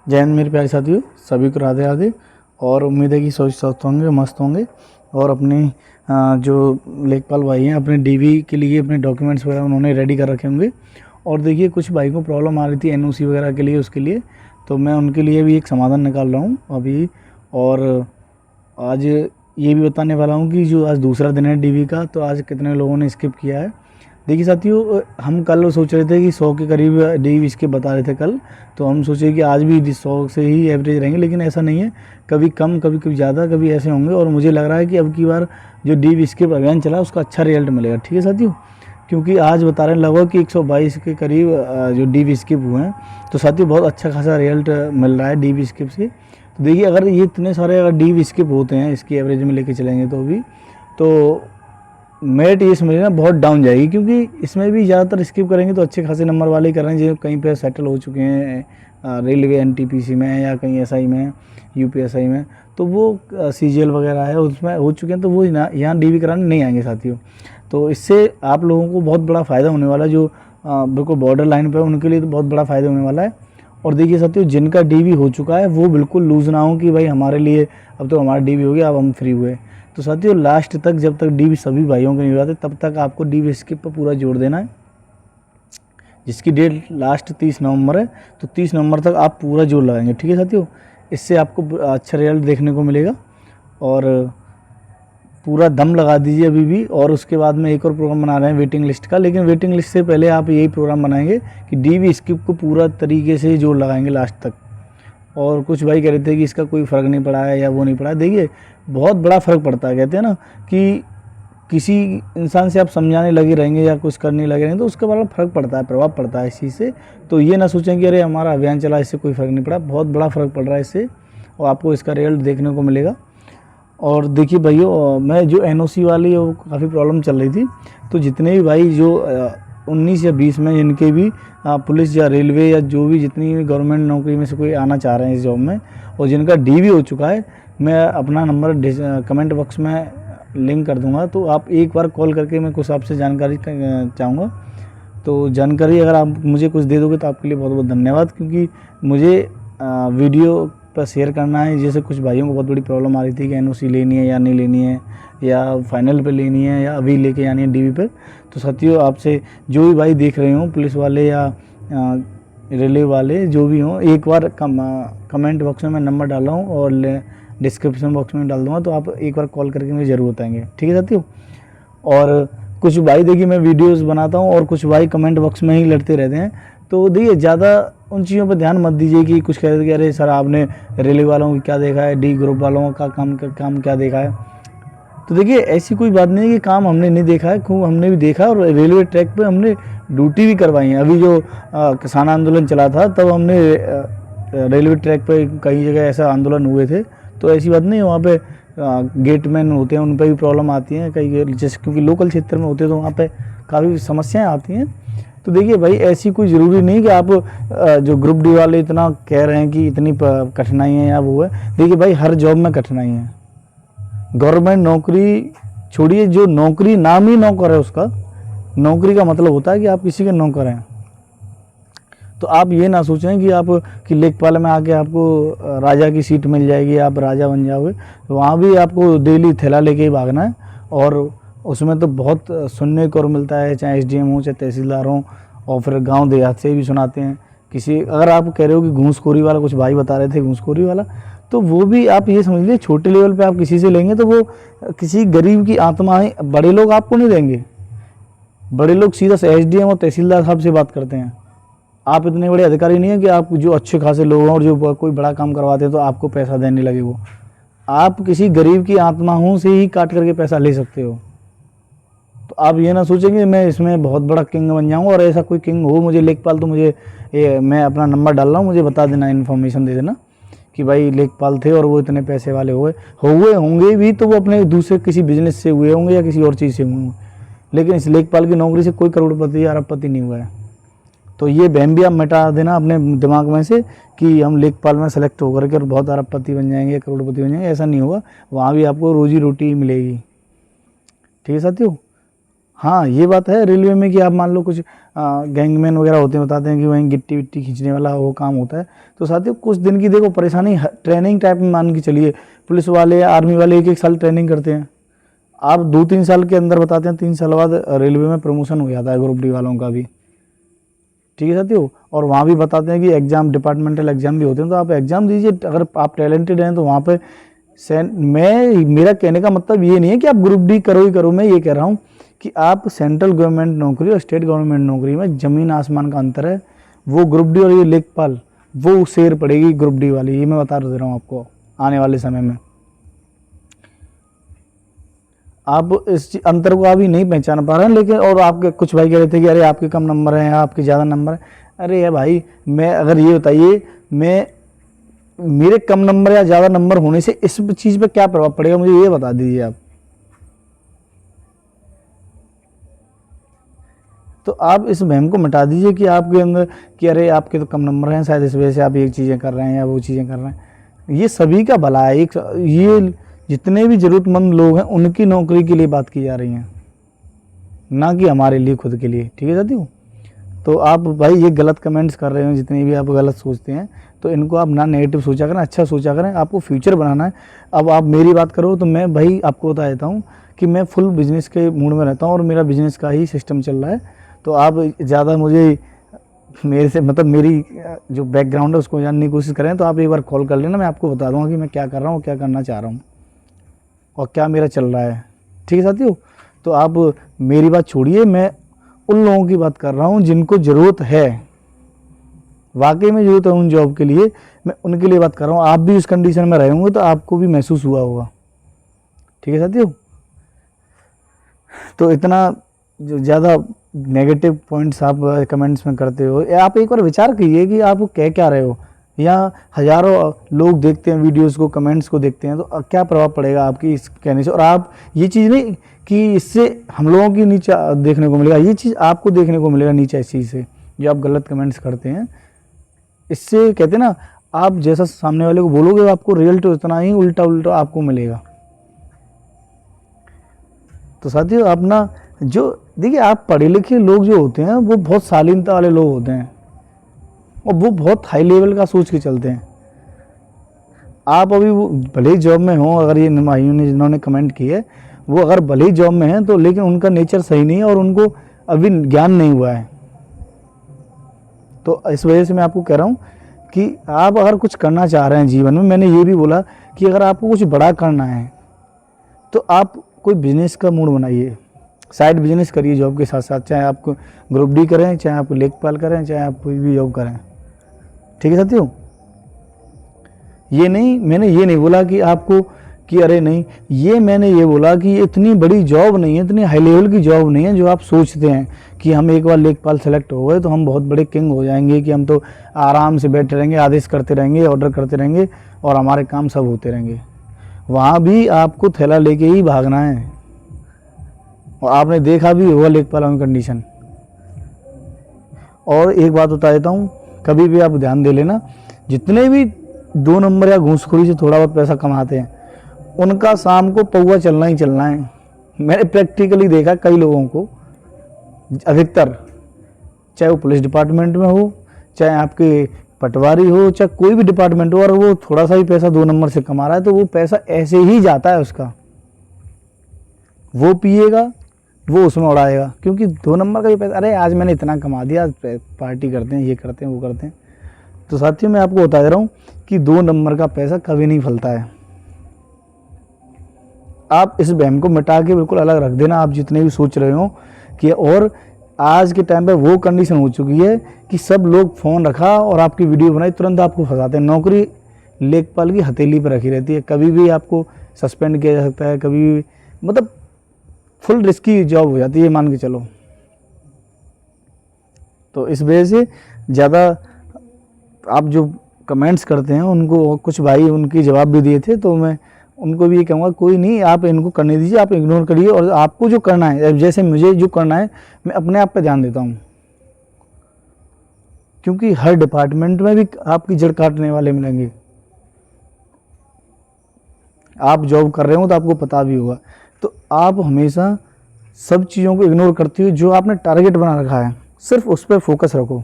जय हिंद मेरे प्यारे साथियों, सभी को राधे राधे। और उम्मीद है कि स्वस्थ होंगे, मस्त होंगे और अपने जो लेखपाल भाई हैं अपने डीवी के लिए अपने डॉक्यूमेंट्स वगैरह उन्होंने रेडी कर रखे होंगे। और देखिए कुछ भाई को प्रॉब्लम आ रही थी एनओसी वगैरह के लिए, उसके लिए तो मैं उनके लिए भी एक समाधान निकाल रहा हूँ अभी। और आज ये भी बताने वाला हूँ कि जो आज दूसरा दिन है डीवी का, तो आज कितने लोगों ने स्किप किया है। देखिए साथियों, हम कल सोच रहे थे कि 100 के करीब डीवी स्किप बता रहे थे कल, तो हम सोचे कि आज भी 100 से ही एवरेज रहेंगे, लेकिन ऐसा नहीं है। कभी कम, कभी कभी ज़्यादा, कभी ऐसे होंगे। और मुझे लग रहा है कि अब की बार जो डीवी स्किप अभियान चला उसका अच्छा रिजल्ट मिलेगा। ठीक है साथियों, क्योंकि आज बता रहे हैं लगभग कि 122 के करीब जो डीवी स्किप हुए हैं। तो साथियों बहुत अच्छा खासा रिजल्ट मिल रहा है डीवी स्किप से। तो देखिए अगर ये इतने सारे अगर डीवी स्किप होते हैं, इसकी एवरेज में लेके चलेंगे तो भी तो मेरिट ये समझना बहुत डाउन जाएगी, क्योंकि इसमें भी ज़्यादातर स्किप करेंगे तो अच्छे खासे नंबर वाले ही कर रहे हैं जो कहीं पे सेटल हो चुके हैं रेलवे एनटीपीसी में या कहीं एसआई में, यूपीएसआई में। तो वो सीजीएल वगैरह है उसमें हो चुके हैं, तो वो यहाँ डीवी कराने नहीं आएंगे साथियों। तो इससे आप लोगों को बहुत बड़ा फ़ायदा होने वाला है, जो बिल्कुल बॉर्डर लाइन पर उनके लिए तो बहुत बड़ा फ़ायदा होने वाला है। और देखिए साथियों, जिनका डीवी हो चुका है वो बिल्कुल लूज़ ना हो कि भाई हमारे लिए अब तो हमारा डीवी हो गया, अब हम फ्री हुए। तो साथियों लास्ट तक, जब तक डीवी सभी भाइयों के नहीं हो जाते तब तक आपको डीवी स्किप पर पूरा जोर देना है। जिसकी डेट लास्ट 30 नवंबर है, तो 30 नवंबर तक आप पूरा जोर लगाएंगे। ठीक है साथियों, इससे आपको अच्छा रिजल्ट देखने को मिलेगा। और पूरा दम लगा दीजिए अभी भी। और उसके बाद में एक और प्रोग्राम बना रहे हैं वेटिंग लिस्ट का, लेकिन वेटिंग लिस्ट से पहले आप यही प्रोग्राम बनाएंगे कि डीवी स्किप को पूरा तरीके से जोर लगाएंगे लास्ट तक। और कुछ भाई कह रहे थे कि इसका कोई फ़र्क नहीं पड़ा है या वो नहीं पड़ा है। देखिए बहुत बड़ा फ़र्क पड़ता है। कहते हैं ना कि किसी इंसान से आप समझाने लगे रहेंगे या कुछ करने लगे रहेंगे तो उसका बड़ा फ़र्क पड़ता है, प्रभाव पड़ता है इस चीज़ से। तो ये ना सोचें कि अरे हमारा अभियान चला इससे कोई फ़र्क नहीं पड़ा, बहुत बड़ा फ़र्क पड़ रहा है इससे, और आपको इसका रिजल्ट देखने को मिलेगा। और देखिए भाइयों, मैं जो एनओसी वाली है वो काफ़ी प्रॉब्लम चल रही थी, तो जितने भी भाई जो 19 या 20 में जिनके भी पुलिस या रेलवे या जो भी जितनी भी गवर्नमेंट नौकरी में से कोई आना चाह रहे हैं इस जॉब में, और जिनका डीवी हो चुका है, मैं अपना नंबर कमेंट बॉक्स में लिंक कर दूंगा। तो आप एक बार कॉल करके मैं कुछ आपसे जानकारी चाहूँगा। तो जानकारी अगर आप मुझे कुछ दे दोगे तो आपके लिए बहुत बहुत धन्यवाद, क्योंकि मुझे वीडियो पर शेयर करना है। जैसे कुछ भाइयों को बहुत बड़ी प्रॉब्लम आ रही थी कि एनओसी लेनी है या नहीं लेनी है, या फाइनल पे लेनी है या अभी लेके आनी है डीवी पे। तो साथियों आपसे जो भी भाई देख रहे हों, पुलिस वाले या रेलवे वाले जो भी हों, एक बार कमेंट बॉक्स में मैं नंबर डाला हूँ और डिस्क्रिप्शन बॉक्स में डाल दूँगा, तो आप एक बार कॉल करके मुझे ज़रूर बताएंगे। ठीक है साथियों। और कुछ भाई देखिए मैं वीडियोस बनाता हूँ और कुछ भाई कमेंट बॉक्स में ही लड़ते रहते हैं। तो देखिए ज़्यादा उन चीज़ों पर ध्यान मत दीजिए कि कुछ कह रहे थे कि अरे सर आपने रेलवे वालों को क्या देखा है, डी ग्रुप वालों का काम क्या देखा है। तो देखिए ऐसी कोई बात नहीं है कि काम हमने नहीं देखा है, खूब हमने भी देखा, और रेलवे ट्रैक पे हमने ड्यूटी भी करवाई है। अभी जो किसान आंदोलन चला था तब हमने रेलवे ट्रैक पे कई जगह ऐसा आंदोलन हुए थे। तो ऐसी बात नहीं है, वहाँ पे गेटमैन होते हैं उन पर भी प्रॉब्लम आती है कई, जैसे क्योंकि लोकल क्षेत्र में होते हैं तो वहाँ पे काफ़ी समस्याएं आती हैं। तो देखिए भाई ऐसी कोई ज़रूरी नहीं कि आप जो ग्रुप डी वाले इतना कह रहे हैं कि इतनी कठिनाई है या वो है। देखिए भाई हर जॉब में कठिनाई है। गवर्नमेंट नौकरी छोड़िए, जो नौकरी नाम ही नौकर है उसका, नौकरी का मतलब होता है कि आप किसी के नौकर हैं। तो आप ये ना सोचें कि आप कि लेखपाल में आके आपको राजा की सीट मिल जाएगी, आप राजा बन जाओगे। तो वहाँ भी आपको डेली थैला लेके ही भागना है। और उसमें तो बहुत सुनने को मिलता है, चाहे एसडीएम हो चाहे तहसीलदार हो, और फिर गांव देहात से भी सुनाते हैं। किसी अगर आप कह रहे हो कि घूसखोरी वाला, कुछ भाई बता रहे थे घूसखोरी वाला, तो वो भी आप ये समझ लीजिए छोटे लेवल पे आप किसी से लेंगे तो वो किसी गरीब की आत्मा है। बड़े लोग आपको नहीं देंगे, बड़े लोग सीधा से एसडीएम और तहसीलदार साहब से बात करते हैं। आप इतने बड़े अधिकारी नहीं है कि आप जो अच्छे खासे लोग हैं और जो कोई बड़ा काम करवाते हैं तो आपको पैसा देने लगे। वो आप किसी गरीब की आत्माओं से ही काट करके पैसा ले सकते हो। तो आप ये ना सोचेंगे मैं इसमें बहुत बड़ा किंग बन जाऊंगा, और ऐसा कोई किंग हो मुझे लेखपाल तो मुझे मैं अपना नंबर डाल रहा हूँ, मुझे बता देना, इन्फॉर्मेशन दे देना कि भाई लेखपाल थे और वो इतने पैसे वाले हुए होंगे भी, तो वो अपने दूसरे किसी बिजनेस से हुए होंगे या किसी और चीज़ से हुए होंगे, लेकिन इस लेखपाल की नौकरी से कोई करोड़पति या अरबपति नहीं हुआ है। तो ये वहम भी आप मिटा देना अपने दिमाग में से कि हम लेखपाल में सेलेक्ट होकर के और बहुत अरबपति बन जाएंगे, करोड़पति बन जाएंगे, ऐसा नहीं होगा। वहाँ भी आपको रोजी रोटी मिलेगी। ठीक है साथियों। हाँ ये बात है रेलवे में कि आप मान लो कुछ गैंगमैन वगैरह होते हैं, बताते हैं कि वहीं गिट्टी विट्टी खींचने वाला वो काम होता है। तो साथियों कुछ दिन की देखो परेशानी, ट्रेनिंग टाइप में मान के चलिए, पुलिस वाले या आर्मी वाले 1-1 साल ट्रेनिंग करते हैं, आप 2-3 साल के अंदर बताते हैं 3 साल बाद रेलवे में प्रमोशन हो जाता है ग्रुप डी वालों का भी, ठीक है साथियों। और वहाँ भी बताते हैं कि एग्जाम, डिपार्टमेंटल एग्जाम भी होते हैं, तो आप एग्जाम दीजिए, अगर आप टैलेंटेड हैं तो वहाँ पे मेरा कहने का मतलब ये नहीं है कि आप ग्रुप डी करो ही करो, मैं ये कह रहा हूँ कि आप सेंट्रल गवर्नमेंट नौकरी और स्टेट गवर्नमेंट नौकरी में ज़मीन आसमान का अंतर है। वो ग्रुप डी और ये लेखपाल, वो शेर पड़ेगी ग्रुप डी वाली, ये मैं बता दे रहा हूँ आपको आने वाले समय में। आप इस अंतर को अभी नहीं पहचान पा रहे हैं, लेकिन और आपके कुछ भाई कह रहे थे कि अरे आपके कम नंबर हैं, आपके ज़्यादा नंबर हैं। अरे यार भाई, मैं अगर ये बताइए, मैं मेरे कम नंबर या ज़्यादा नंबर होने से इस चीज़ पे क्या प्रभाव पड़ेगा, मुझे ये बता दीजिए आप। तो आप इस वहम को मिटा दीजिए कि आपके अंदर कि अरे आपके तो कम नंबर हैं, शायद इस वजह से आप ये चीज़ें कर रहे हैं या वो चीज़ें कर रहे हैं। ये सभी का भला है, ये जितने भी ज़रूरतमंद लोग हैं उनकी नौकरी के लिए बात की जा रही है, ना कि हमारे लिए खुद के लिए, ठीक है साथियों। तो आप भाई ये गलत कमेंट्स कर रहे हो, जितने भी आप गलत सोचते हैं, तो इनको आप ना नेगेटिव सोचा करें, अच्छा सोचा करें, आपको फ्यूचर बनाना है। अब आप मेरी बात करो तो मैं भाई आपको बता देता हूँ कि मैं फुल बिजनेस के मूड में रहता हूँ और मेरा बिजनेस का ही सिस्टम चल रहा है। तो आप ज़्यादा मुझे मेरे से मतलब मेरी जो बैकग्राउंड है उसको जानने की कोशिश करें तो आप एक बार कॉल कर लेना, मैं आपको बता दूँगा कि मैं क्या कर रहा हूँ, क्या करना चाह रहा हूँ और क्या मेरा चल रहा है, ठीक है साथियों। तो आप मेरी बात छोड़िए, मैं उन लोगों की बात कर रहा हूँ जिनको ज़रूरत है, वाकई में ज़रूरत है उन जॉब के लिए, मैं उनके लिए बात कर रहा हूँ। आप भी उस कंडीशन में रहे होंगे तो आपको भी महसूस हुआ होगा, ठीक है साथियों। तो इतना जो ज़्यादा नेगेटिव पॉइंट्स आप कमेंट्स में करते हो, आप एक बार विचार कीजिए कि आप कह क्या रहे हो। यहाँ हज़ारों लोग देखते हैं वीडियोस को, कमेंट्स को देखते हैं, तो क्या प्रभाव पड़ेगा आपकी इस कहने से। और आप ये चीज़ नहीं कि इससे हम लोगों की नीचे देखने को मिलेगा, ये चीज़ आपको देखने को मिलेगा नीचे इस चीज़ से, जो आप गलत कमेंट्स करते हैं। इससे कहते हैं ना, आप जैसा सामने वाले को बोलोगे आपको रिजल्ट उतना ही उल्टा उल्टा आपको मिलेगा। तो साथियों आप ना, जो देखिए आप पढ़े लिखे लोग जो होते हैं वो बहुत शालीनता वाले लोग होते हैं और वो बहुत हाई लेवल का सोच के चलते हैं। आप अभी वो भले ही जॉब में हो, अगर ये भाइयों ने जिन्होंने कमेंट किए वो अगर भले ही जॉब में हैं तो लेकिन उनका नेचर सही नहीं है और उनको अभी ज्ञान नहीं हुआ है। तो इस वजह से मैं आपको कह रहा हूँ कि आप अगर कुछ करना चाह रहे हैं जीवन में, मैंने ये भी बोला कि अगर आपको कुछ बड़ा करना है तो आप कोई बिजनेस का मूड बनाइए, साइड बिजनेस करिए जॉब के साथ साथ, चाहे आप ग्रुप डी करें, चाहे आप लेखपाल करें, चाहे आप कोई भी जॉब करें, ठीक है साथियों। ये नहीं, मैंने ये नहीं बोला कि आपको कि अरे नहीं, ये मैंने ये बोला कि ये इतनी बड़ी जॉब नहीं है, इतनी हाई लेवल की जॉब नहीं है जो आप सोचते हैं कि हम एक बार लेखपाल सेलेक्ट हो गए तो हम बहुत बड़े किंग हो जाएंगे, कि हम तो आराम से बैठे रहेंगे, आदेश करते रहेंगे, ऑर्डर करते रहेंगे और हमारे काम सब होते रहेंगे। वहाँ भी आपको थैला लेके ही भागना है। और आपने देखा भी होगा लेखपालों की कंडीशन। और एक बात बता देता हूँ, कभी भी आप ध्यान दे लेना, जितने भी 2 नंबर या घूसखोरी से थोड़ा बहुत पैसा कमाते हैं उनका शाम को पौवा चलना ही चलना है। मैंने प्रैक्टिकली देखा कई लोगों को, अधिकतर, चाहे वो पुलिस डिपार्टमेंट में हो, चाहे आपके पटवारी हो, चाहे कोई भी डिपार्टमेंट हो, और वो थोड़ा सा ही पैसा 2 नंबर से कमा रहा है तो वो पैसा ऐसे ही जाता है उसका, वो पिएगा, वो उसमें उड़ाएगा, क्योंकि 2 नंबर का भी पैसा, अरे आज मैंने इतना कमा दिया, पार्टी करते हैं, ये करते हैं, वो करते हैं। तो साथियों मैं आपको बता दे रहा हूँ कि 2 नंबर का पैसा कभी नहीं फलता है। आप इस वहम को मिटा के बिल्कुल अलग रख देना, आप जितने भी सोच रहे हो कि। और आज के टाइम पे वो कंडीशन हो चुकी है कि सब लोग फ़ोन रखा और आपकी वीडियो बनाई तुरंत आपको फंसाते हैं। नौकरी लेखपाल की हथेली पर रखी रहती है, कभी भी आपको सस्पेंड किया जा सकता है, कभी भी, मतलब फुल रिस्की जॉब हो जाती है, मान के चलो। तो इस वजह से ज़्यादा आप जो कमेंट्स करते हैं उनको, कुछ भाई उनकी जवाब भी दिए थे, तो मैं उनको भी ये कहूँगा कोई नहीं, आप इनको करने दीजिए, आप इग्नोर करिए। और आपको जो करना है, जैसे मुझे जो करना है, मैं अपने आप पे ध्यान देता हूँ, क्योंकि हर डिपार्टमेंट में भी आपकी जड़ काटने वाले मिलेंगे। आप जॉब कर रहे हो तो आपको पता भी होगा। तो आप हमेशा सब चीज़ों को इग्नोर करते हुए जो आपने टारगेट बना रखा है सिर्फ उस पर फोकस रखो।